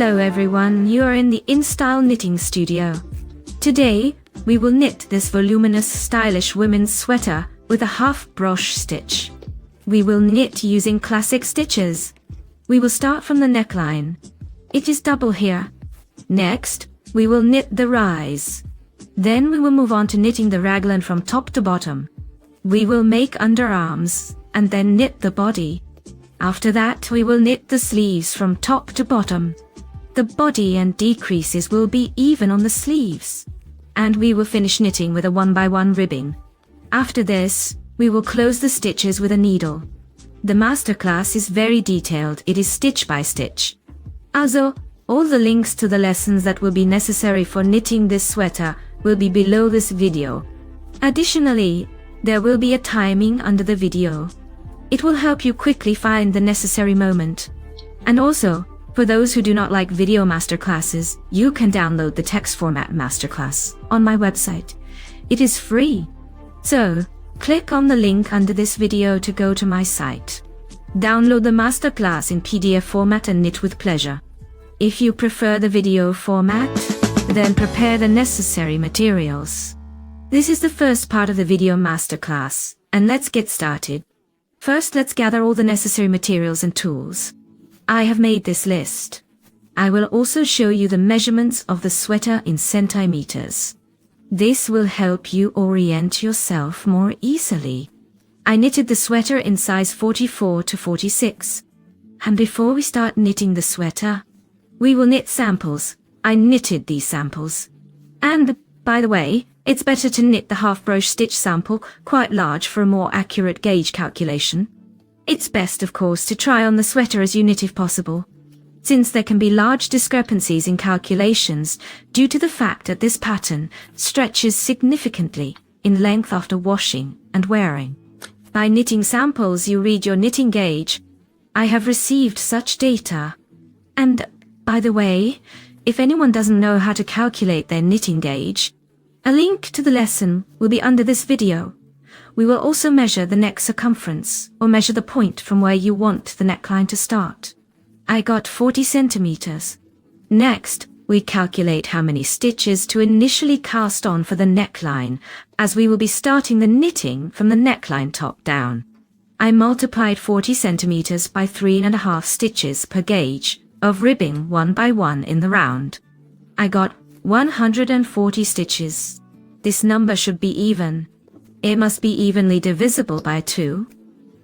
Hello everyone, you are in the InStyle Knitting Studio. Today, we will knit this voluminous stylish women's sweater with a half broche stitch. We will knit using classic stitches. We will start from the neckline. It is double here. Next, we will knit the rise. Then we will move on to knitting the raglan from top to bottom. We will make underarms, and then knit the body. After that, we will knit the sleeves from top to bottom. The body and decreases will be even on the sleeves. And we will finish knitting with a 1x1 ribbing. After this, we will close the stitches with a needle. The masterclass is very detailed, it is stitch by stitch. Also, all the links to the lessons that will be necessary for knitting this sweater will be below this video. Additionally, there will be a timing under the video. It will help you quickly find the necessary moment. And also, for those who do not like video masterclasses, you can download the text format masterclass on my website. It is free. So, click on the link under this video to go to my site. Download the masterclass in PDF format and knit with pleasure. If you prefer the video format, then prepare the necessary materials. This is the first part of the video masterclass, and let's get started. First, let's gather all the necessary materials and tools. I have made this list. I will also show you the measurements of the sweater in centimeters. This will help you orient yourself more easily. I knitted the sweater in size 44 to 46. And before we start knitting the sweater, we will knit samples. I knitted these samples. And, by the way, it's better to knit the half broche stitch sample quite large for a more accurate gauge calculation. It's best, of course, to try on the sweater as you knit if possible, since there can be large discrepancies in calculations due to the fact that this pattern stretches significantly in length after washing and wearing. By knitting samples, you read your knitting gauge. I have received such data. And, by the way, if anyone doesn't know how to calculate their knitting gauge, a link to the lesson will be under this video. We will also measure the neck circumference, or measure the point from where you want the neckline to start. I got 40 centimeters. Next, we calculate how many stitches to initially cast on for the neckline, as we will be starting the knitting from the neckline top down. I multiplied 40 centimeters by 3.5 stitches per gauge of ribbing 1x1 in the round. I got 140 stitches. This number should be even. It must be evenly divisible by 2.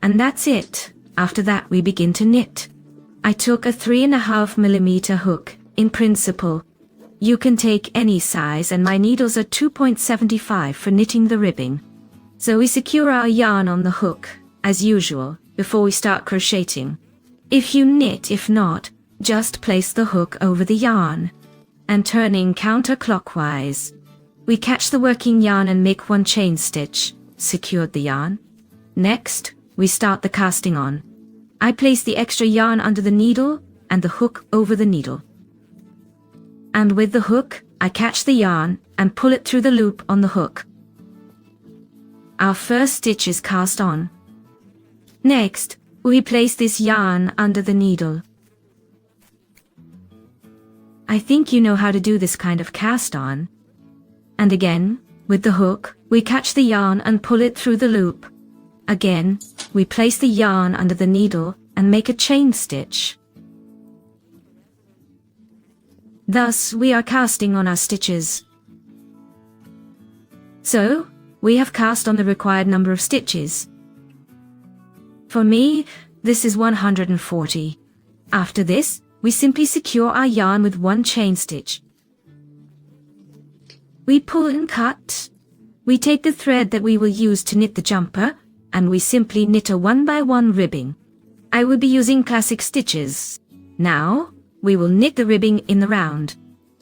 And that's it. After that we begin to knit. I took a 3.5mm hook. In principle, you can take any size, and my needles are 2.75 for knitting the ribbing. So we secure our yarn on the hook, as usual, before we start crocheting. If you knit, if not, just place the hook over the yarn. And turning counterclockwise, we catch the working yarn and make one chain stitch, secured the yarn. Next, we start the casting on. I place the extra yarn under the needle and the hook over the needle. And with the hook, I catch the yarn and pull it through the loop on the hook. Our first stitch is cast on. Next, we place this yarn under the needle. I think you know how to do this kind of cast on. And again, with the hook, we catch the yarn and pull it through the loop. Again, we place the yarn under the needle and make a chain stitch. Thus, we are casting on our stitches. So, we have cast on the required number of stitches. For me, this is 140. After this, we simply secure our yarn with one chain stitch. We pull and cut. We take the thread that we will use to knit the jumper, and we simply knit a 1x1 ribbing. I will be using classic stitches. Now, we will knit the ribbing in the round.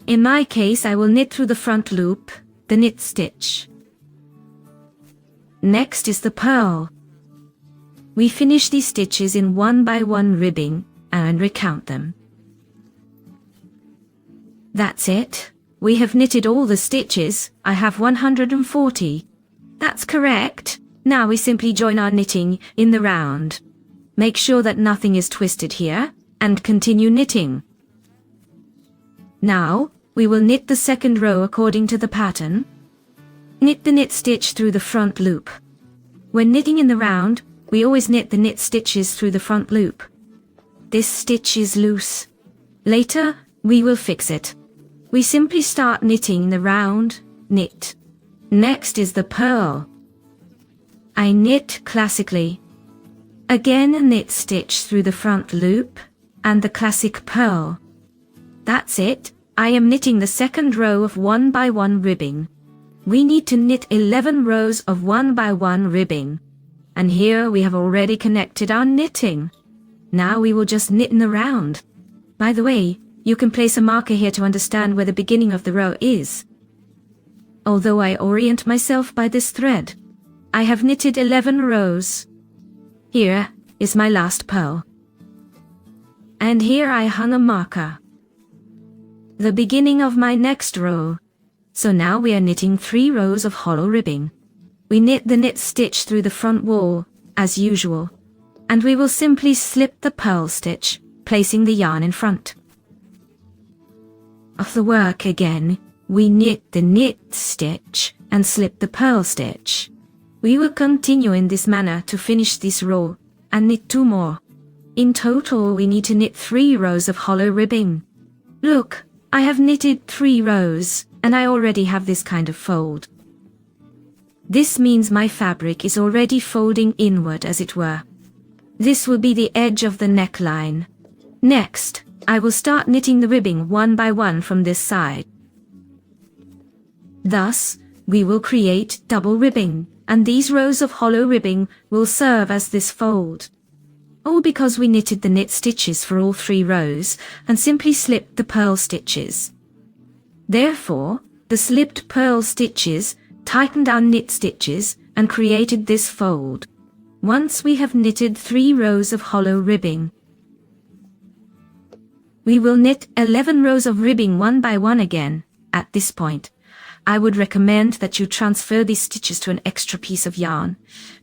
In my case, I will knit through the front loop, the knit stitch. Next is the purl. We finish these stitches in 1x1 ribbing and recount them. That's it. We have knitted all the stitches. I have 140. That's correct. Now we simply join our knitting in the round. Make sure that nothing is twisted here, and continue knitting. Now, we will knit the second row according to the pattern. Knit the knit stitch through the front loop. When knitting in the round, we always knit the knit stitches through the front loop. This stitch is loose. Later, we will fix it. We simply start knitting the round, knit. Next is the purl. I knit classically. Again a knit stitch through the front loop, and the classic purl. That's it, I am knitting the second row of 1 by 1 ribbing. We need to knit 11 rows of 1 by 1 ribbing. And here we have already connected our knitting. Now we will just knit in the round. By the way, you can place a marker here to understand where the beginning of the row is. Although I orient myself by this thread, I have knitted 11 rows. Here is my last purl. And here I hung a marker. The beginning of my next row. So now we are knitting 3 rows of hollow ribbing. We knit the knit stitch through the front wall, as usual. And we will simply slip the purl stitch, placing the yarn in front. Of the work again, we knit the knit stitch and slip the purl stitch. We will continue in this manner to finish this row, and knit 2 more. In total we need to knit 3 rows of hollow ribbing. Look, I have knitted 3 rows, and I already have this kind of fold. This means my fabric is already folding inward, as it were. This will be the edge of the neckline. Next, I will start knitting the ribbing 1 by 1 from this side. Thus, we will create double ribbing, and these rows of hollow ribbing will serve as this fold. All because we knitted the knit stitches for all 3 rows, and simply slipped the purl stitches. Therefore, the slipped purl stitches tightened our knit stitches and created this fold. Once we have knitted 3 rows of hollow ribbing, we will knit 11 rows of ribbing 1 by 1 again. At this point, I would recommend that you transfer these stitches to an extra piece of yarn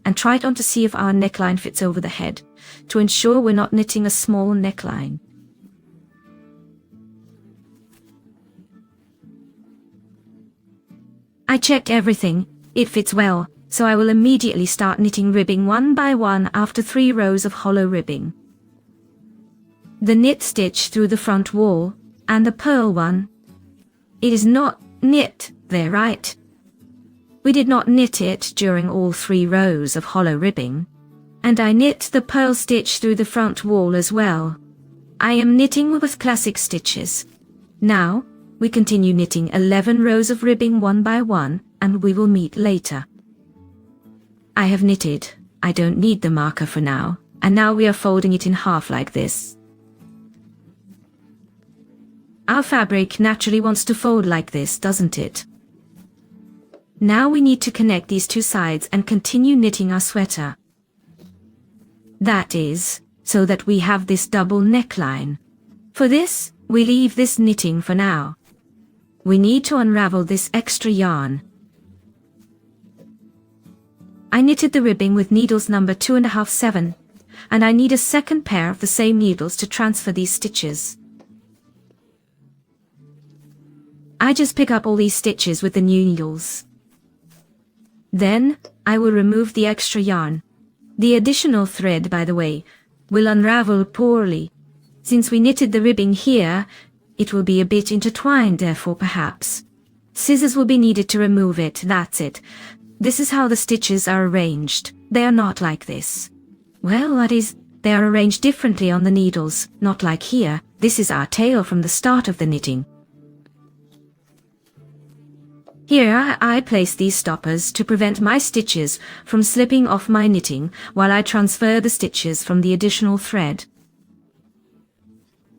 and try it on to see if our neckline fits over the head, to ensure we're not knitting a small neckline. I checked everything, it fits well, so I will immediately start knitting ribbing 1 by 1 after 3 rows of hollow ribbing. The knit stitch through the front wall, and the purl one. It is not knit there, right? We did not knit it during all 3 rows of hollow ribbing. And I knit the purl stitch through the front wall as well. I am knitting with classic stitches. Now, we continue knitting 11 rows of ribbing 1 by 1, and we will meet later. I have knitted, I don't need the marker for now, and now we are folding it in half like this. Our fabric naturally wants to fold like this, doesn't it? Now we need to connect these 2 sides and continue knitting our sweater. That is, so that we have this double neckline. For this, we leave this knitting for now. We need to unravel this extra yarn. I knitted the ribbing with needles number 2.5 7, and I need a second pair of the same needles to transfer these stitches. I just pick up all these stitches with the new needles. Then, I will remove the extra yarn. The additional thread, by the way, will unravel poorly. Since we knitted the ribbing here, it will be a bit intertwined, therefore perhaps scissors will be needed to remove it. That's it. This is how the stitches are arranged. They are not like this. Well, that is, they are arranged differently on the needles, not like here. This is our tail from the start of the knitting. Here I place these stoppers to prevent my stitches from slipping off my knitting while I transfer the stitches from the additional thread.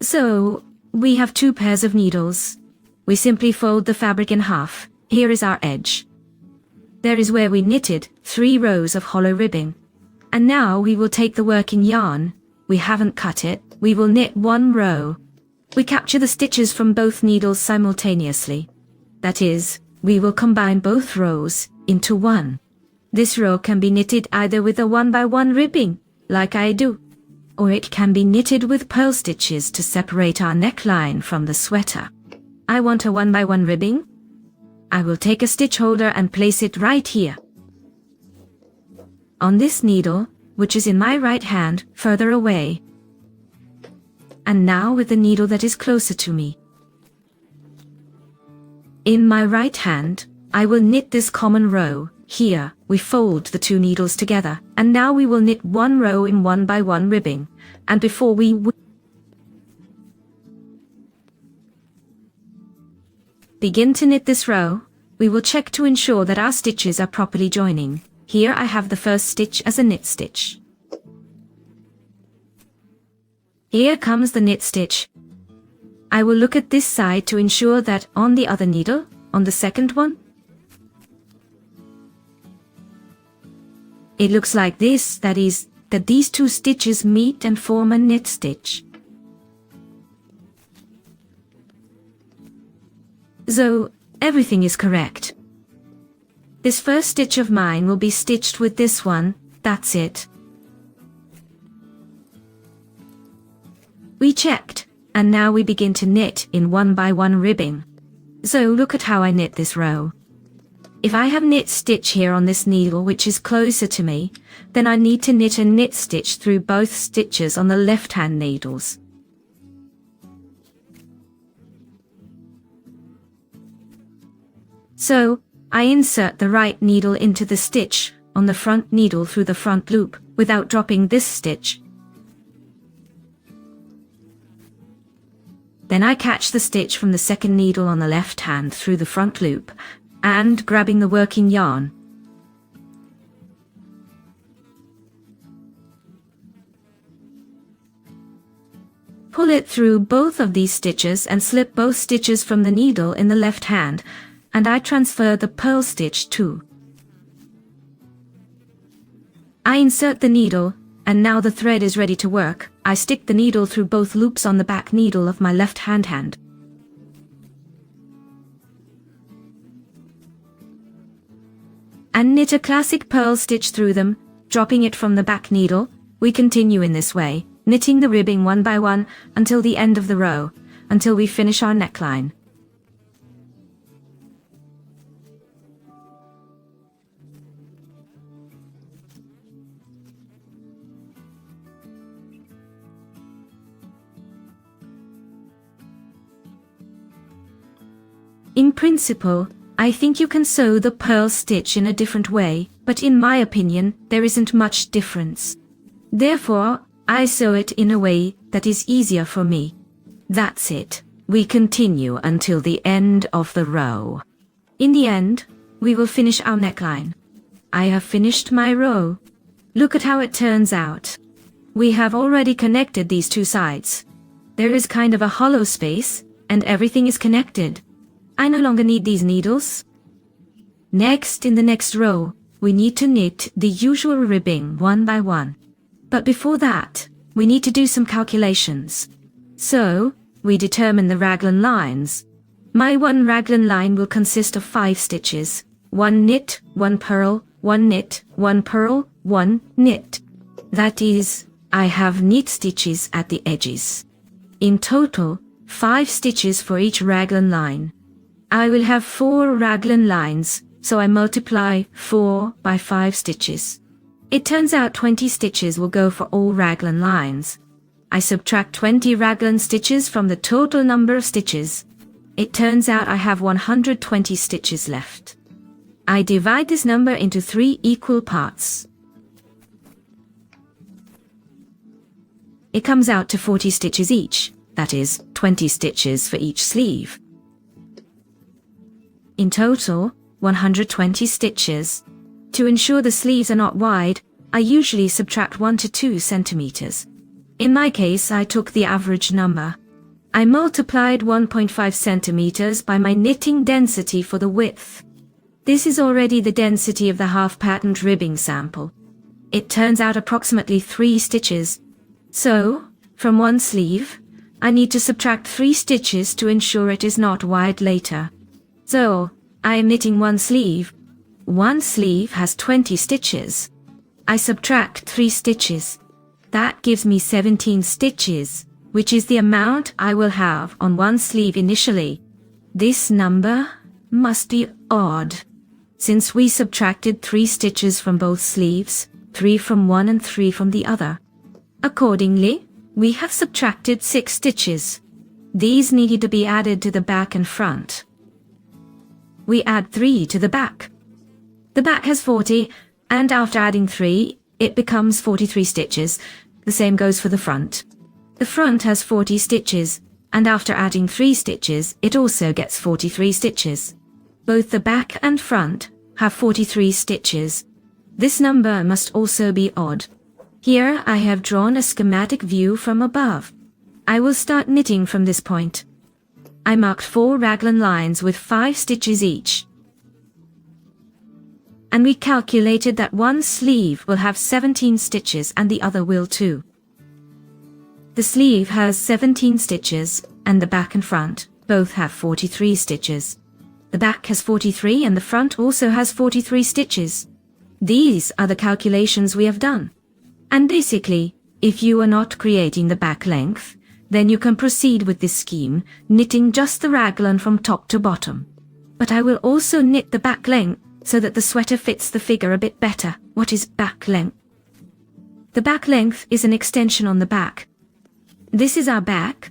So, we have 2 pairs of needles. We simply fold the fabric in half. Here is our edge. There is where we knitted 3 rows of hollow ribbing. And now we will take the working yarn. We haven't cut it. We will knit 1 row. We capture the stitches from both needles simultaneously. That is, we will combine both rows into one. This row can be knitted either with a 1 by 1 ribbing, like I do, or it can be knitted with purl stitches to separate our neckline from the sweater. I want a 1x1 ribbing. I will take a stitch holder and place it right here. On this needle, which is in my right hand, further away. And now with the needle that is closer to me. In my right hand, I will knit this common row. Here, we fold the two needles together, and now we will knit one row in 1x1 ribbing. And before we begin to knit this row, we will check to ensure that our stitches are properly joining. Here I have the first stitch as a knit stitch. Here comes the knit stitch. I will look at this side to ensure that on the other needle, on the second one, it looks like this, that is, that these two stitches meet and form a knit stitch. So, everything is correct. This first stitch of mine will be stitched with this one, that's it. We checked, and now we begin to knit in 1x1 ribbing. So look at how I knit this row. If I have knit stitch here on this needle which is closer to me, then I need to knit a knit stitch through both stitches on the left hand needles. So, I insert the right needle into the stitch on the front needle through the front loop, without dropping this stitch. Then I catch the stitch from the second needle on the left hand through the front loop, and grabbing the working yarn. Pull it through both of these stitches and slip both stitches from the needle in the left hand, and I transfer the purl stitch too. I insert the needle, and now the thread is ready to work. I stick the needle through both loops on the back needle of my left hand. And knit a classic purl stitch through them, dropping it from the back needle. We continue in this way, knitting the ribbing 1x1 until the end of the row, until we finish our neckline. In principle, I think you can sew the purl stitch in a different way, but in my opinion, there isn't much difference. Therefore, I sew it in a way that is easier for me. That's it. We continue until the end of the row. In the end, we will finish our neckline. I have finished my row. Look at how it turns out. We have already connected these two sides. There is kind of a hollow space, and everything is connected. I no longer need these needles. Next, in the next row, we need to knit the usual ribbing 1x1. But before that, we need to do some calculations. So, we determine the raglan lines. My one raglan line will consist of 5 stitches. 1 knit, 1 purl, 1 knit, 1 purl, 1 knit. That is, I have knit stitches at the edges. In total, 5 stitches for each raglan line. I will have 4 raglan lines, so I multiply 4 by 5 stitches. It turns out 20 stitches will go for all raglan lines. I subtract 20 raglan stitches from the total number of stitches. It turns out I have 120 stitches left. I divide this number into 3 equal parts. It comes out to 40 stitches each, that is, 20 stitches for each sleeve. In total, 120 stitches. To ensure the sleeves are not wide, I usually subtract 1 to 2 centimeters. In my case, I took the average number. I multiplied 1.5 centimeters by my knitting density for the width. This is already the density of the half-patent ribbing sample. It turns out approximately 3 stitches. So, from one sleeve, I need to subtract 3 stitches to ensure it is not wide later. So, I am knitting one sleeve. One sleeve has 20 stitches. I subtract 3 stitches. That gives me 17 stitches, which is the amount I will have on one sleeve initially. This number must be odd, since we subtracted 3 stitches from both sleeves, 3 from one and 3 from the other. Accordingly, we have subtracted 6 stitches. These needed to be added to the back and front. We add 3 to the back. The back has 40, and after adding 3, it becomes 43 stitches. The same goes for the front. The front has 40 stitches, and after adding 3 stitches, it also gets 43 stitches. Both the back and front have 43 stitches. This number must also be odd. Here I have drawn a schematic view from above. I will start knitting from this point. I marked 4 raglan lines with 5 stitches each. And we calculated that one sleeve will have 17 stitches and the other will too. The sleeve has 17 stitches, and the back and front both have 43 stitches. The back has 43 and the front also has 43 stitches. These are the calculations we have done. And basically, if you are not creating the back length, then you can proceed with this scheme, knitting just the raglan from top to bottom. But I will also knit the back length so that the sweater fits the figure a bit better. What is back length? The back length is an extension on the back. This is our back,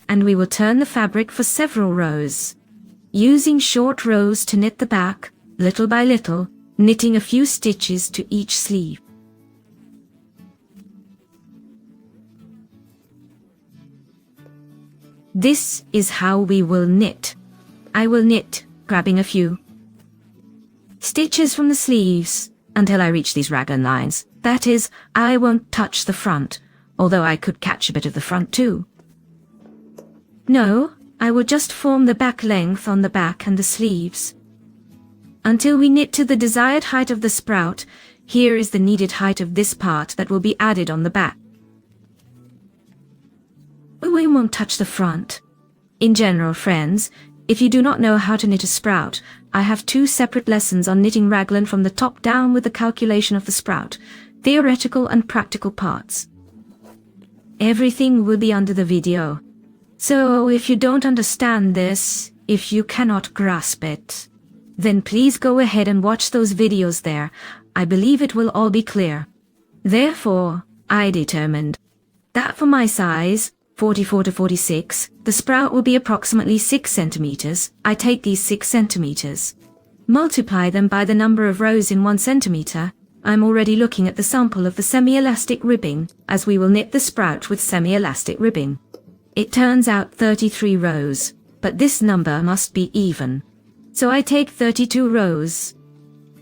and we will turn the fabric for several rows, using short rows to knit the back, little by little, knitting a few stitches to each sleeve. This is how we will knit. I will knit, grabbing a few stitches from the sleeves until I reach these raglan lines. That is, I won't touch the front, although I could catch a bit of the front too. No, I will just form the back length on the back and the sleeves. Until we knit to the desired height of the sprout, here is the needed height of this part that will be added on the back. We won't touch the front. In general, friends, if you do not know how to knit a sprout, I have 2 separate lessons on knitting raglan from the top down with the calculation of the sprout, theoretical and practical parts. Everything will be under the video. So if you don't understand this, if you cannot grasp it, then please go ahead and watch those videos there. I believe it will all be clear. Therefore, I determined that for my size, 44 to 46, the sprout will be approximately 6 centimeters. I take these 6 centimeters, multiply them by the number of rows in 1 centimeter. I'm already looking at the sample of the semi-elastic ribbing, as we will knit the sprout with semi-elastic ribbing. It turns out 33 rows, but this number must be even. So I take 32 rows.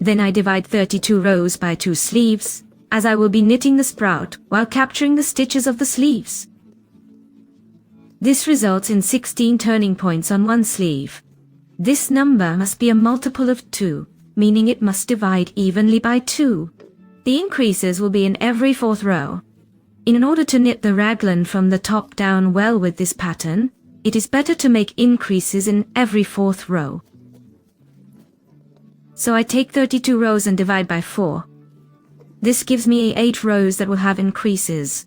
Then I divide 32 rows by 2 sleeves, as I will be knitting the sprout while capturing the stitches of the sleeves. This results in 16 turning points on one sleeve. This number must be a multiple of 2, meaning it must divide evenly by 2. The increases will be in every 4th row. In order to knit the raglan from the top down well with this pattern, it is better to make increases in every 4th row. So I take 32 rows and divide by 4. This gives me 8 rows that will have increases.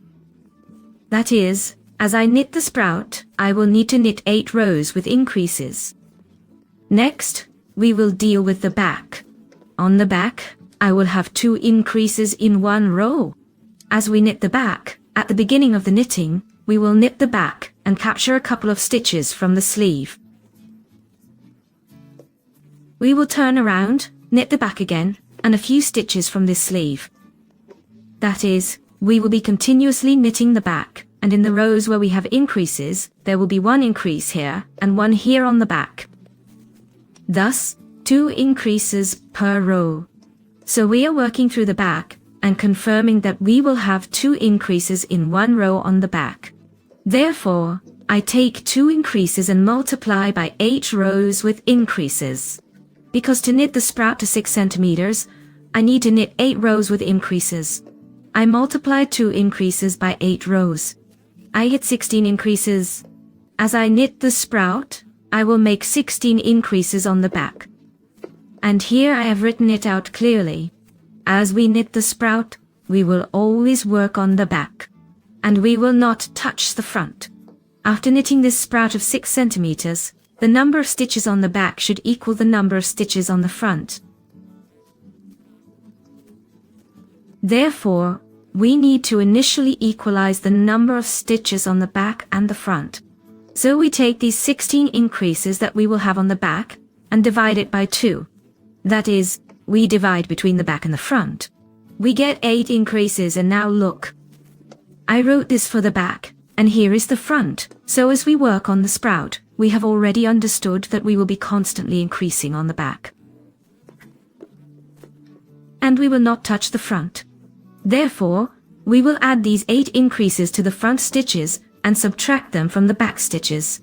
That is, as I knit the sprout, I will need to knit 8 rows with increases. Next, we will deal with the back. On the back, I will have 2 increases in 1 row. As we knit the back, at the beginning of the knitting, we will knit the back and capture a couple of stitches from the sleeve. We will turn around, knit the back again, and a few stitches from this sleeve. That is, we will be continuously knitting the back, and in the rows where we have increases, there will be 1 increase here and 1 here on the back. Thus, 2 increases per row. So we are working through the back and confirming that we will have 2 increases in 1 row on the back. Therefore, I take 2 increases and multiply by 8 rows with increases. Because to knit the sprout to 6 centimeters, I need to knit 8 rows with increases. I multiply 2 increases by 8 rows. I get 16 increases. As I knit the sprout, I will make 16 increases on the back. And here I have written it out clearly. As we knit the sprout, we will always work on the back. And we will not touch the front. After knitting this sprout of 6 centimeters, the number of stitches on the back should equal the number of stitches on the front. Therefore, we need to initially equalize the number of stitches on the back and the front. So we take these 16 increases that we will have on the back and divide it by 2. That is, we divide between the back and the front. We get 8 increases, and now look. I wrote this for the back, and here is the front. So as we work on the sprout, we have already understood that we will be constantly increasing on the back. And we will not touch the front. Therefore, we will add these 8 increases to the front stitches and subtract them from the back stitches.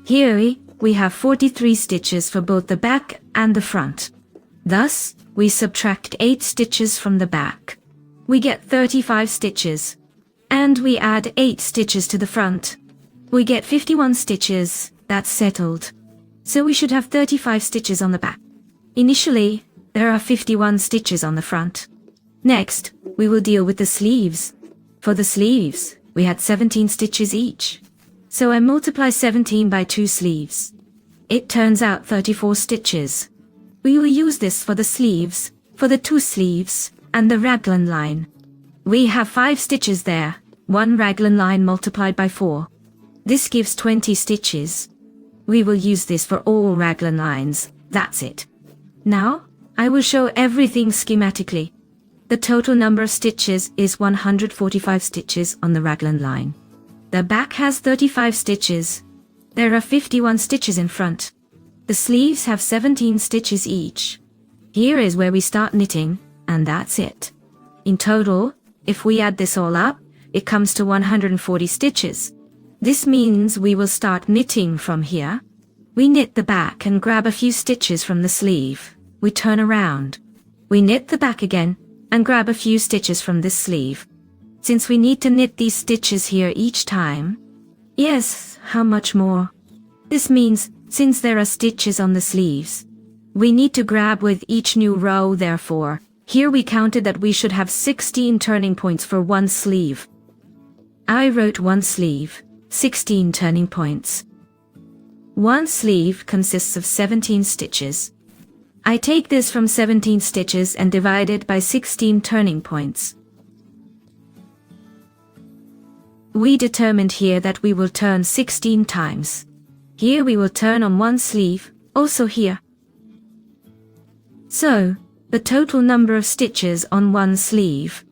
Here we have 43 stitches for both the back and the front. Thus, we subtract 8 stitches from the back. We get 35 stitches. And we add 8 stitches to the front. We get 51 stitches. That's settled. So we should have 35 stitches on the back. Initially, there are 51 stitches on the front. Next, we will deal with the sleeves. For the sleeves, we had 17 stitches each. So I multiply 17 by 2 sleeves. It turns out 34 stitches. We will use this for the sleeves, for the 2 sleeves, and the raglan line. We have 5 stitches there, 1 raglan line multiplied by 4. This gives 20 stitches. We will use this for all raglan lines, that's it. Now, I will show everything schematically. The total number of stitches is 145 stitches on the raglan line. The back has 35 stitches. There are 51 stitches in front. The sleeves have 17 stitches each. Here is where we start knitting, and that's it. In total, if we add this all up, it comes to 140 stitches. This means we will start knitting from here. We knit the back and grab a few stitches from the sleeve. We turn around. We knit the back again and grab a few stitches from this sleeve. Since we need to knit these stitches here each time. Yes, how much more? This means, since there are stitches on the sleeves, we need to grab with each new row. Therefore, here we counted that we should have 16 turning points for one sleeve. I wrote one sleeve, 16 turning points. One sleeve consists of 17 stitches. I take this from 17 stitches and divide it by 16 turning points. We determined here that we will turn 16 times. Here we will turn on one sleeve, also here. So, the total number of stitches on one sleeve,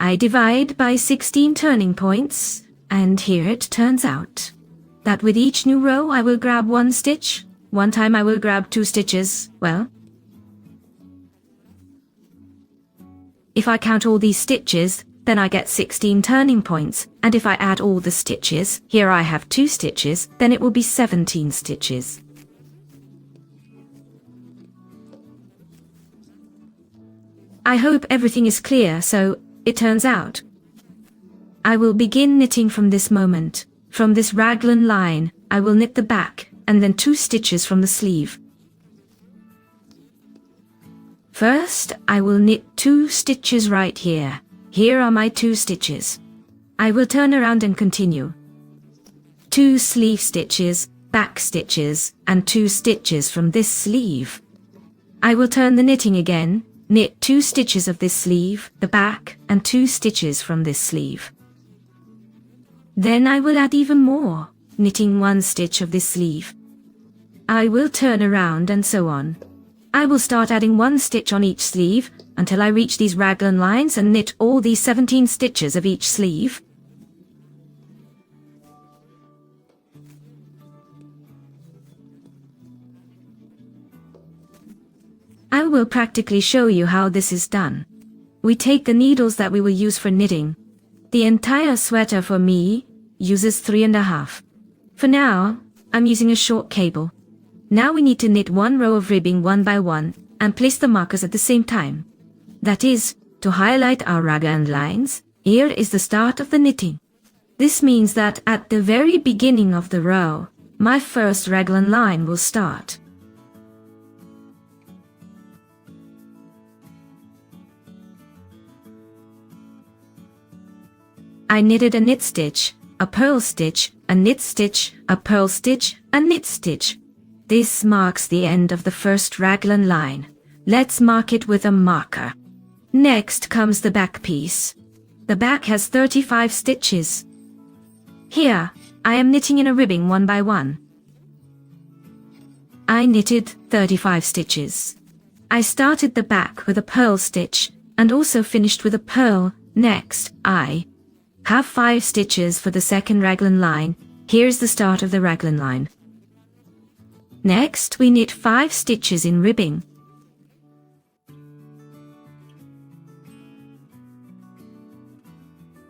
I divide by 16 turning points, and here it turns out that with each new row I will grab one stitch, one time I will grab 2 stitches. Well, if I count all these stitches, then I get 16 turning points, and if I add all the stitches, here I have 2 stitches, then it will be 17 stitches. I hope everything is clear. So, it turns out, I will begin knitting from this moment. From this raglan line, I will knit the back, and then 2 stitches from the sleeve. First, I will knit 2 stitches right here. Here are my 2 stitches. I will turn around and continue. 2 sleeve stitches, back stitches, and 2 stitches from this sleeve. I will turn the knitting again, knit 2 stitches of this sleeve, the back, and 2 stitches from this sleeve. Then I will add even more, knitting 1 stitch of this sleeve. I will turn around and so on. I will start adding 1 stitch on each sleeve until I reach these raglan lines and knit all these 17 stitches of each sleeve. I will practically show you how this is done. We take the needles that we will use for knitting. The entire sweater for me uses 3.5. For now, I'm using a short cable. Now we need to knit 1 row of ribbing 1 by 1 and place the markers at the same time. That is, to highlight our raglan lines, here is the start of the knitting. This means that at the very beginning of the row, my first raglan line will start. I knitted a knit stitch, a purl stitch, a knit stitch, a purl stitch, a knit stitch. This marks the end of the first raglan line. Let's mark it with a marker. Next comes the back piece. The back has 35 stitches. Here, I am knitting in a ribbing 1 by 1. I knitted 35 stitches. I started the back with a purl stitch and also finished with a purl. Next, I have 5 stitches for the second raglan line. Here's the start of the raglan line. Next, we knit 5 stitches in ribbing.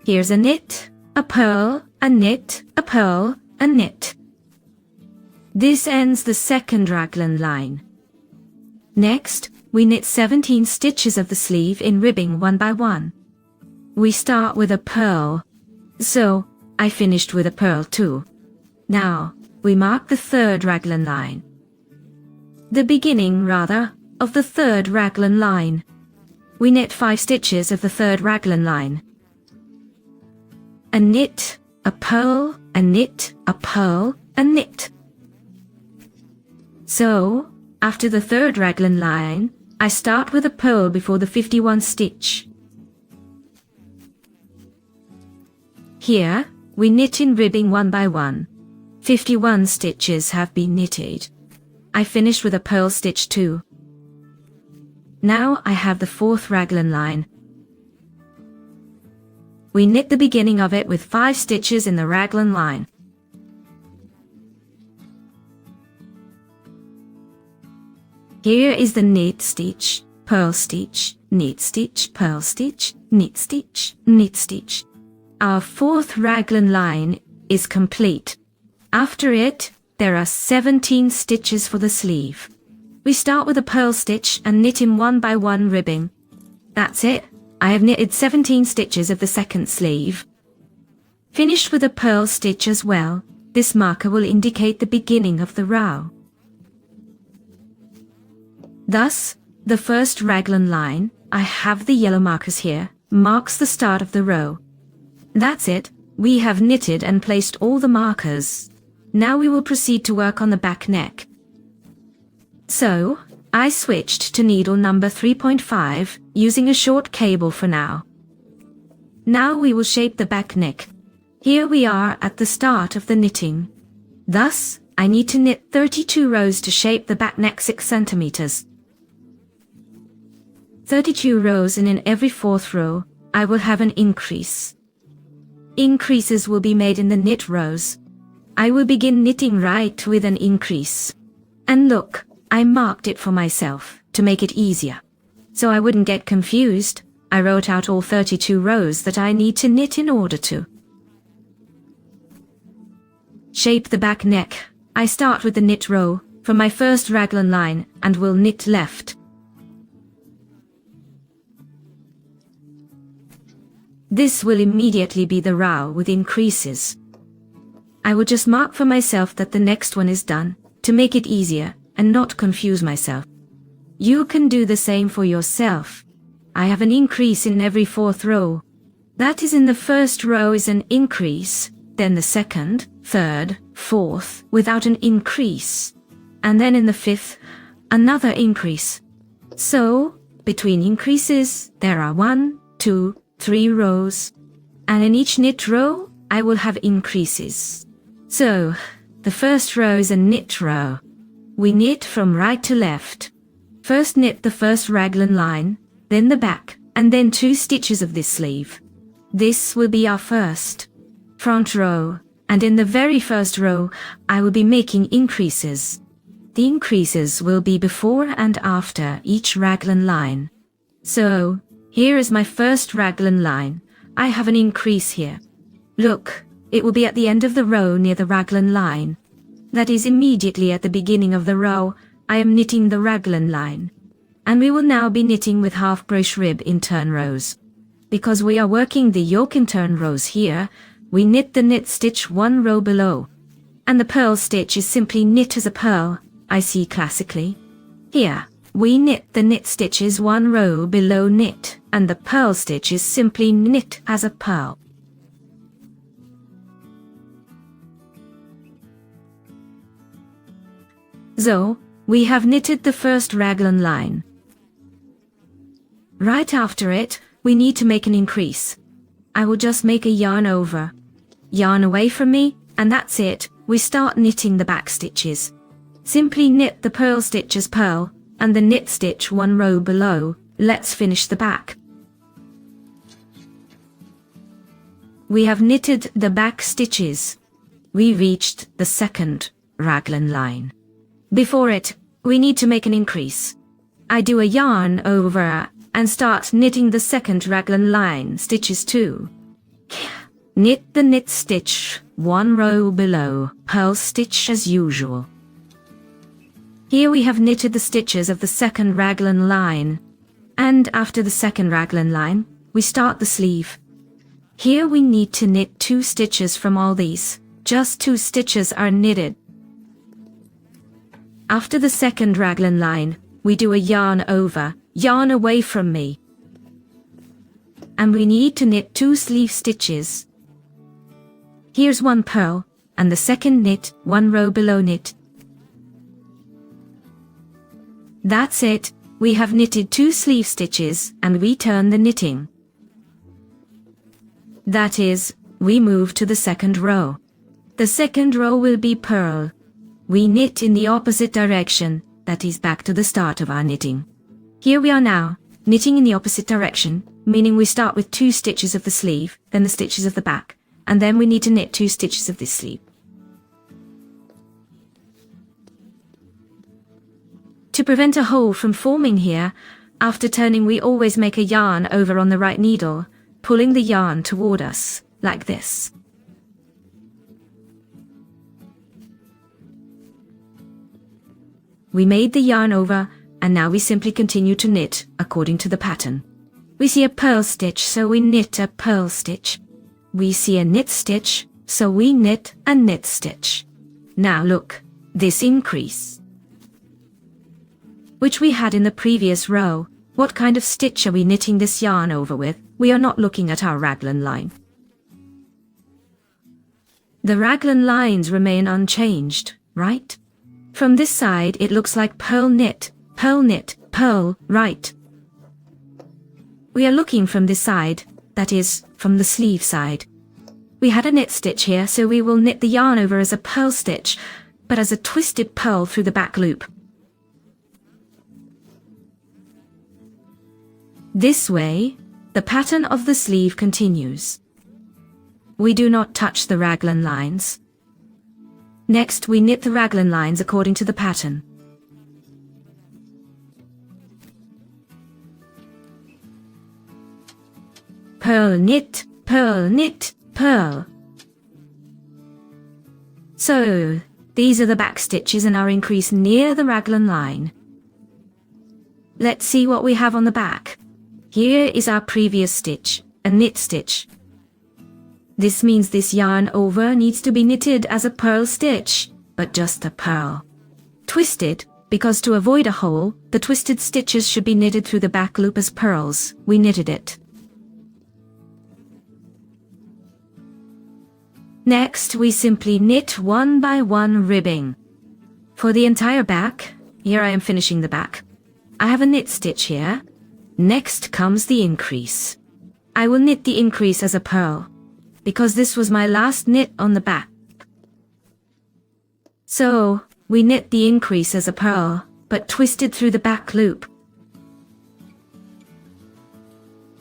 Here's a knit, a purl, a knit, a purl, a knit. This ends the second raglan line. Next, we knit 17 stitches of the sleeve in ribbing 1 by 1. We start with a purl, so I finished with a purl too. Now, we mark the third raglan line. The beginning, rather, of the third raglan line. We knit 5 stitches of the third raglan line. A knit, a purl, a knit, a purl, a knit. So, after the third raglan line, I start with a purl before the 51 stitch. Here, we knit in ribbing 1 by 1. 51 stitches have been knitted. I finished with a purl stitch too. Now I have the fourth raglan line. We knit the beginning of it with 5 stitches in the raglan line. Here is the knit stitch, purl stitch, knit stitch, purl stitch, knit stitch, knit stitch. Our fourth raglan line is complete. After it, there are 17 stitches for the sleeve. We start with a purl stitch and knit in 1 by 1 ribbing. That's it. I have knitted 17 stitches of the second sleeve. Finished with a purl stitch as well. This marker will indicate the beginning of the row. Thus, the first raglan line, I have the yellow markers here, marks the start of the row. That's it, we have knitted and placed all the markers. Now we will proceed to work on the back neck. So, I switched to needle number 3.5, using a short cable for now. Now we will shape the back neck. Here we are at the start of the knitting. Thus, I need to knit 32 rows to shape the back neck 6 centimeters. 32 rows, and in every 4th row, I will have an increase. Increases will be made in the knit rows. I will begin knitting right with an increase. And look, I marked it for myself, to make it easier. So I wouldn't get confused, I wrote out all 32 rows that I need to knit in order to shape the back neck. I start with the knit row, from my first raglan line, and will knit left. This will immediately be the row with increases. I will just mark for myself that the next one is done, to make it easier, and not confuse myself. You can do the same for yourself. I have an increase in every 4th row. That is, in the first row is an increase, then the second, 3rd, 4th, without an increase. And then in the 5th, another increase. So, between increases, there are 1, 2, 3 rows, and in each knit row, I will have increases. So, the first row is a knit row. We knit from right to left. First knit the first raglan line, then the back, and then 2 stitches of this sleeve. This will be our first front row, and in the very first row, I will be making increases. The increases will be before and after each raglan line. So, here is my first raglan line. I have an increase here. Look, it will be at the end of the row near the raglan line. That is, immediately at the beginning of the row, I am knitting the raglan line. And we will now be knitting with half brooch rib in turn rows. Because we are working the yoke in turn rows here, we knit the knit stitch 1 row below. And the purl stitch is simply knit as a purl, I see classically. Here, we knit the knit stitches 1 row below knit, and the purl stitch is simply knit as a purl. So, we have knitted the first raglan line. Right after it, we need to make an increase. I will just make a yarn over. Yarn away from me, and that's it. We start knitting the back stitches. Simply knit the purl stitch as purl, and the knit stitch one row below. Let's finish the back. We have knitted the back stitches. We reached the second raglan line. Before it, we need to make an increase. I do a yarn over and start knitting the second raglan line stitches too. Knit the knit stitch one row below, purl stitch as usual. Here we have knitted the stitches of the second raglan line, and after the second raglan line, we start the sleeve. Here we need to knit 2 stitches from all these. Just 2 stitches are knitted. After the second raglan line, we do a yarn over, yarn away from me. And we need to knit 2 sleeve stitches. Here's one purl, and the second knit, one row below knit. That's it, we have knitted 2 sleeve stitches, and we turn the knitting. That is, we move to the second row. The second row will be purl. We knit in the opposite direction, that is back to the start of our knitting. Here we are now, knitting in the opposite direction, meaning we start with 2 stitches of the sleeve, then the stitches of the back, and then we need to knit 2 stitches of this sleeve. To prevent a hole from forming here, after turning we always make a yarn over on the right needle, pulling the yarn toward us, like this. We made the yarn over, and now we simply continue to knit according to the pattern. We see a purl stitch, so we knit a purl stitch. We see a knit stitch, so we knit a knit stitch. Now look, this increase, which we had in the previous row. What kind of stitch are we knitting this yarn over with? We are not looking at our raglan line. The raglan lines remain unchanged, right? From this side it looks like purl, knit, purl, right? We are looking from this side, that is, from the sleeve side. We had a knit stitch here, so we will knit the yarn over as a purl stitch, but as a twisted purl through the back loop. This way, the pattern of the sleeve continues. We do not touch the raglan lines. Next, we knit the raglan lines according to the pattern. Purl, knit, purl, knit, purl. So, these are the back stitches and our increase near the raglan line. Let's see what we have on the back. Here is our previous stitch, a knit stitch. This means this yarn over needs to be knitted as a purl stitch, but just a purl. Twisted, because to avoid a hole, the twisted stitches should be knitted through the back loop as purls. We knitted it. Next, we simply knit 1 by 1 ribbing. For the entire back, here I am finishing the back. I have a knit stitch here. Next comes the increase. I will knit the increase as a purl, because this was my last knit on the back. So, we knit the increase as a purl, but twisted through the back loop.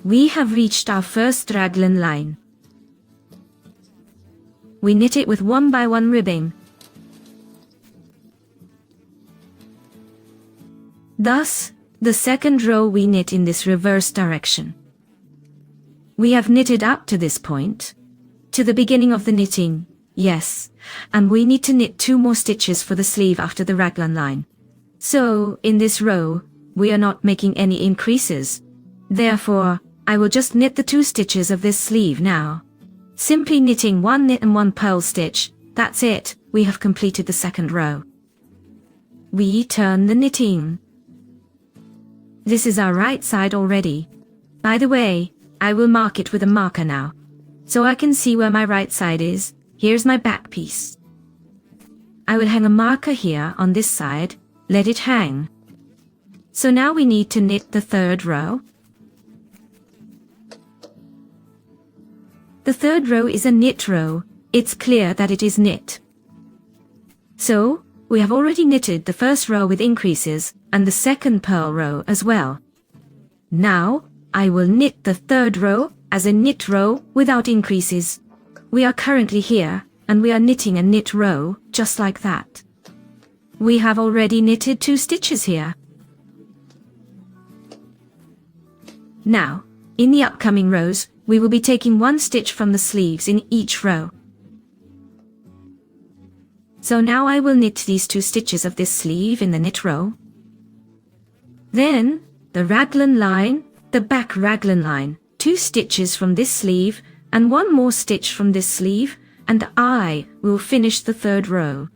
We have reached our first raglan line. We knit it with 1 by 1 ribbing. Thus, the second row we knit in this reverse direction. We have knitted up to this point, to the beginning of the knitting, yes, and we need to knit 2 more stitches for the sleeve after the raglan line. So, in this row, we are not making any increases. Therefore, I will just knit the 2 stitches of this sleeve now. Simply knitting 1 knit and 1 purl stitch, that's it, we have completed the second row. We turn the knitting. This is our right side already. By the way, I will mark it with a marker now, so I can see where my right side is. Here's my back piece. I will hang a marker here on this side, let it hang. So now we need to knit the third row. The third row is a knit row. It's clear that it is knit. So, we have already knitted the first row with increases, and the second purl row as well. Now, I will knit the third row as a knit row without increases. We are currently here, and we are knitting a knit row, just like that. We have already knitted 2 stitches here. Now, in the upcoming rows, we will be taking 1 stitch from the sleeves in each row. So now I will knit these 2 stitches of this sleeve in the knit row. Then, the raglan line, the back raglan line, 2 stitches from this sleeve, and 1 more stitch from this sleeve, and I will finish the third row.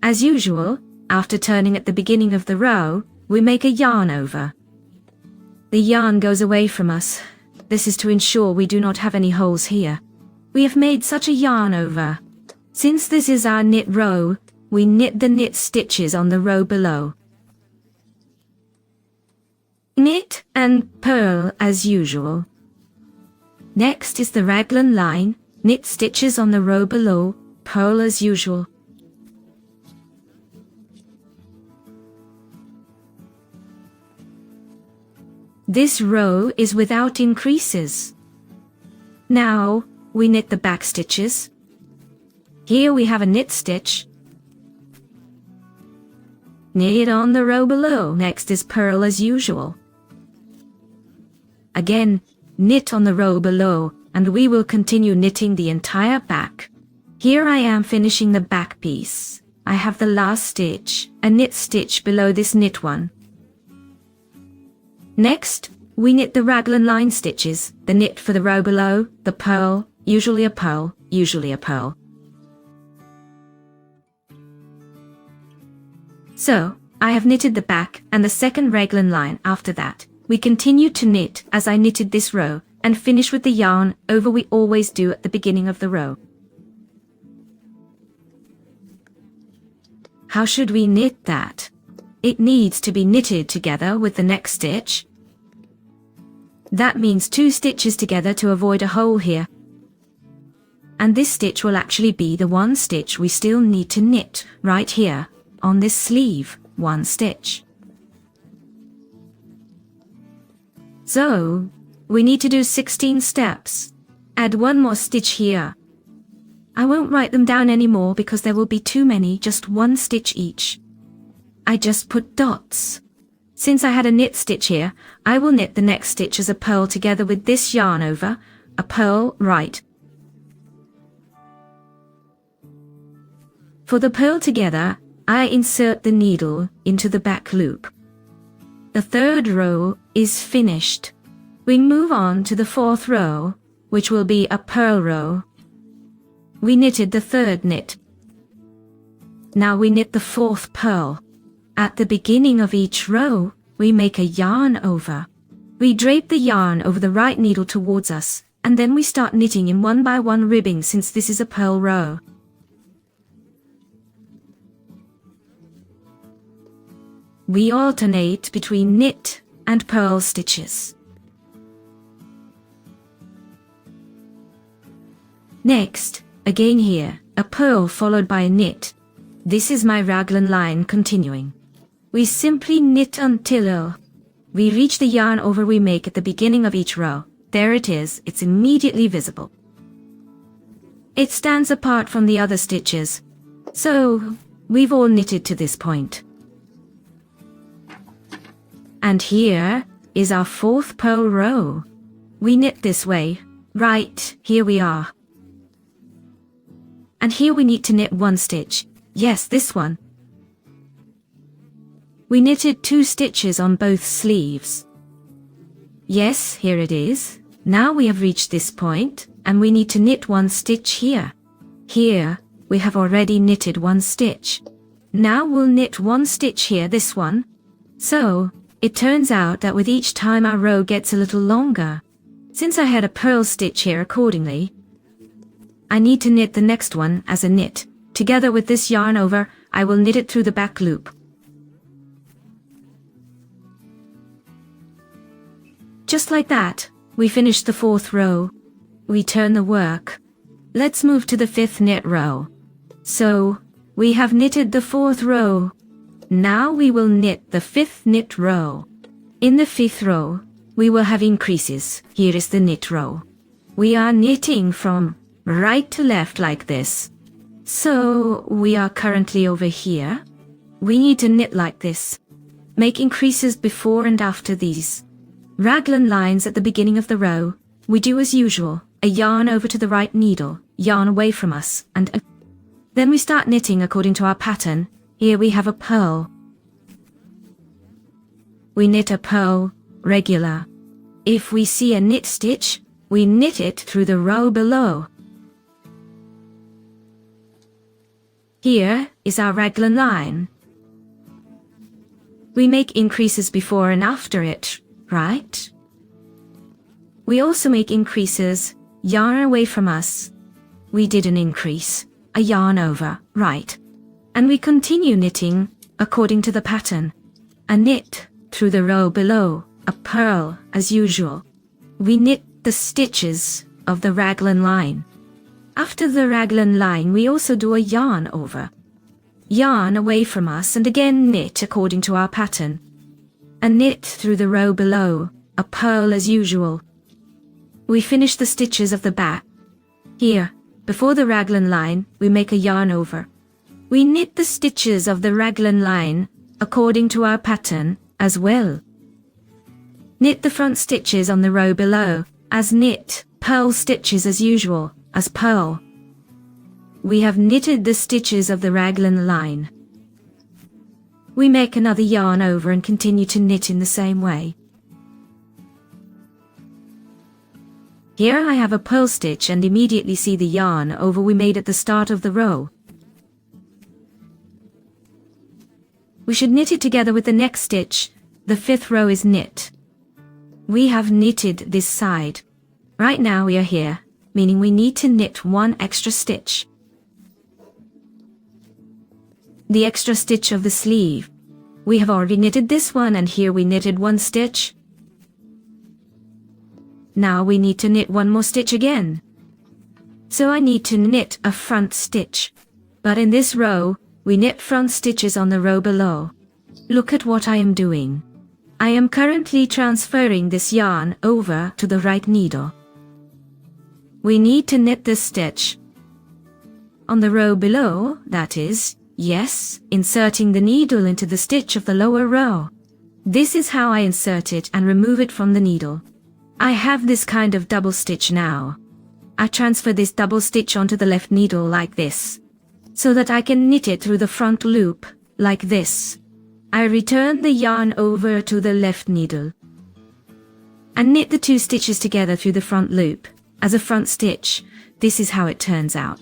As usual, after turning at the beginning of the row, we make a yarn over. The yarn goes away from us. This is to ensure we do not have any holes here. We have made such a yarn over. Since this is our knit row, we knit the knit stitches on the row below. Knit and purl as usual. Next is the raglan line, knit stitches on the row below, purl as usual. This row is without increases. Now, we knit the back stitches. Here we have a knit stitch. Knit on the row below. Next is purl as usual. Again, knit on the row below, and we will continue knitting the entire back. Here I am finishing the back piece. I have the last stitch, a knit stitch below this knit one. Next, we knit the raglan line stitches, the knit for the row below, the purl, usually a purl, usually a purl. So, I have knitted the back and the second raglan line. After that, we continue to knit as I knitted this row, and finish with the yarn over we always do at the beginning of the row. How should we knit that? It needs to be knitted together with the next stitch. That means 2 stitches together to avoid a hole here. And this stitch will actually be the 1 stitch we still need to knit, right here, on this sleeve, 1 stitch. So, we need to do 16 steps. Add 1 more stitch here. I won't write them down anymore because there will be too many, just 1 stitch each. I just put dots. Since I had a knit stitch here, I will knit the next stitch as a purl together with this yarn over, a purl right. For the purl together, I insert the needle into the back loop. The third row is finished. We move on to the fourth row, which will be a purl row. We knitted the third knit. Now we knit the fourth purl. At the beginning of each row, we make a yarn over. We drape the yarn over the right needle towards us, and then we start knitting in 1 by 1 ribbing since this is a purl row. We alternate between knit and purl stitches. Next, again here, a purl followed by a knit. This is my raglan line continuing. We simply knit until we reach the yarn over we make at the beginning of each row. There it is, it's immediately visible. It stands apart from the other stitches. So, we've all knitted to this point. And here is our fourth purl row. We knit this way. Right, here we are. And here we need to knit 1 stitch. Yes, this one. We knitted 2 stitches on both sleeves. Yes, here it is. Now we have reached this point, and we need to knit 1 stitch here. Here, we have already knitted 1 stitch. Now we'll knit 1 stitch here, this one. So, it turns out that with each time our row gets a little longer. Since I had a purl stitch here accordingly, I need to knit the next one as a knit. Together with this yarn over, I will knit it through the back loop. Just like that, we finished the 4th row. We turn the work. Let's move to the 5th knit row. So, we have knitted the 4th row. Now we will knit the 5th knit row. In the 5th row, we will have increases. Here is the knit row. We are knitting from right to left like this. So, we are currently over here. We need to knit like this. Make increases before and after these. Raglan lines at the beginning of the row. We do as usual, a yarn over to the right needle, yarn away from us, and then we start knitting according to our pattern. Here we have a purl. We knit a purl, regular. If we see a knit stitch, we knit it through the row below. Here is our raglan line. We make increases before and after it, right? We also make increases, yarn away from us. We did an increase, a yarn over, right? And we continue knitting according to the pattern. A knit through the row below, a purl as usual. We knit the stitches of the raglan line. After the raglan line, we also do a yarn over. Yarn away from us and again knit according to our pattern. A knit through the row below, a purl as usual. We finish the stitches of the back. Here, before the raglan line, we make a yarn over. We knit the stitches of the raglan line according to our pattern as well. Knit the front stitches on the row below, as knit, purl stitches as usual, as purl. We have knitted the stitches of the raglan line. We make another yarn over and continue to knit in the same way. Here I have a purl stitch and immediately see the yarn over we made at the start of the row. We should knit it together with the next stitch. The 5th row is knit. We have knitted this side. Right now we are here, meaning we need to knit one extra stitch. The extra stitch of the sleeve. We have already knitted this one and here we knitted one stitch. Now we need to knit one more stitch again. So I need to knit a front stitch. But in this row, we knit front stitches on the row below. Look at what I am doing. I am currently transferring this yarn over to the right needle. We need to knit this stitch. On the row below, that is, yes, inserting the needle into the stitch of the lower row. This is how I insert it and remove it from the needle. I have this kind of double stitch now. I transfer this double stitch onto the left needle like this, so that I can knit it through the front loop, like this. I return the yarn over to the left needle, and knit the 2 stitches together through the front loop, as a front stitch. This is how it turns out.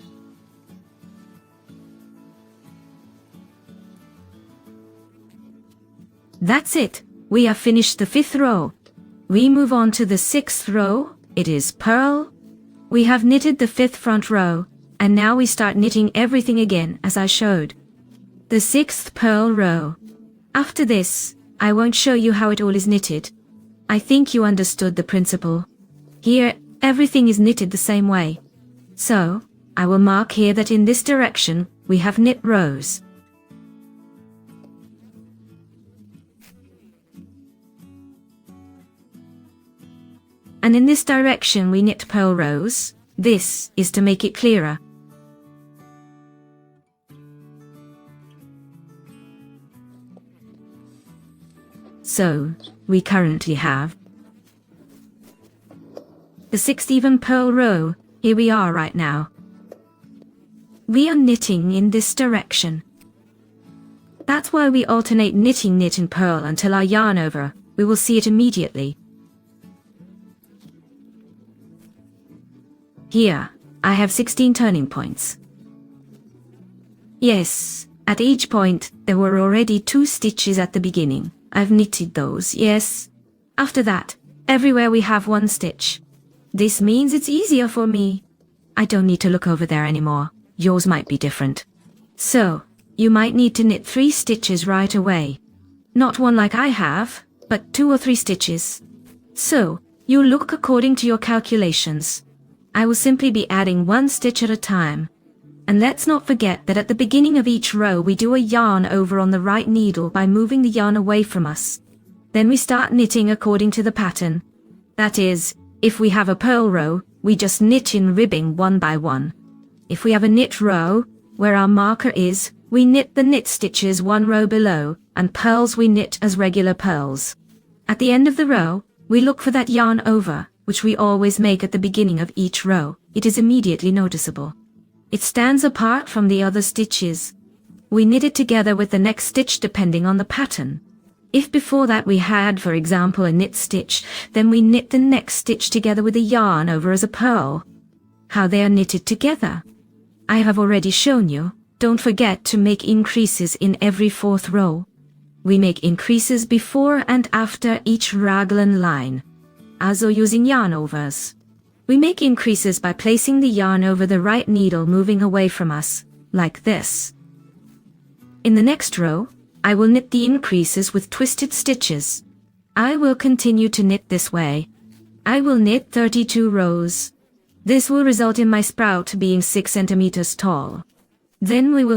That's it. We have finished the 5th row. We move on to the 6th row. It is purl. We have knitted the 5th front row, and now we start knitting everything again as I showed. The 6th purl row. After this, I won't show you how it all is knitted. I think you understood the principle. Here, everything is knitted the same way. So, I will mark here that in this direction, we have knit rows. And in this direction we knit purl rows. This is to make it clearer. So, we currently have the 6th even purl row. Here we are right now. We are knitting in this direction. That's why we alternate knitting, knit and purl until our yarn over. We will see it immediately. Here, I have 16 turning points. Yes, at each point, there were already 2 stitches at the beginning. I've knitted those, yes. After that, everywhere we have 1 stitch. This means it's easier for me. I don't need to look over there anymore. Yours might be different. So, you might need to knit 3 stitches right away. Not 1 like I have, but 2 or 3 stitches. So, you look according to your calculations. I will simply be adding 1 stitch at a time. And let's not forget that at the beginning of each row we do a yarn over on the right needle by moving the yarn away from us. Then we start knitting according to the pattern. That is, if we have a purl row, we just knit in ribbing 1 by 1. If we have a knit row, where our marker is, we knit the knit stitches 1 row below, and purls we knit as regular purls. At the end of the row, we look for that yarn over, which we always make at the beginning of each row. It is immediately noticeable. It stands apart from the other stitches. We knit it together with the next stitch depending on the pattern. If before that we had, for example, a knit stitch, then we knit the next stitch together with a yarn over as a purl. How they are knitted together I have already shown you. Don't forget to make increases in every 4th row. We make increases before and after each raglan line, also using yarn overs. We make increases by placing the yarn over the right needle moving away from us, like this. In the next row, I will knit the increases with twisted stitches. I will continue to knit this way. I will knit 32 rows. This will result in my sprout being 6 centimeters tall. Then we will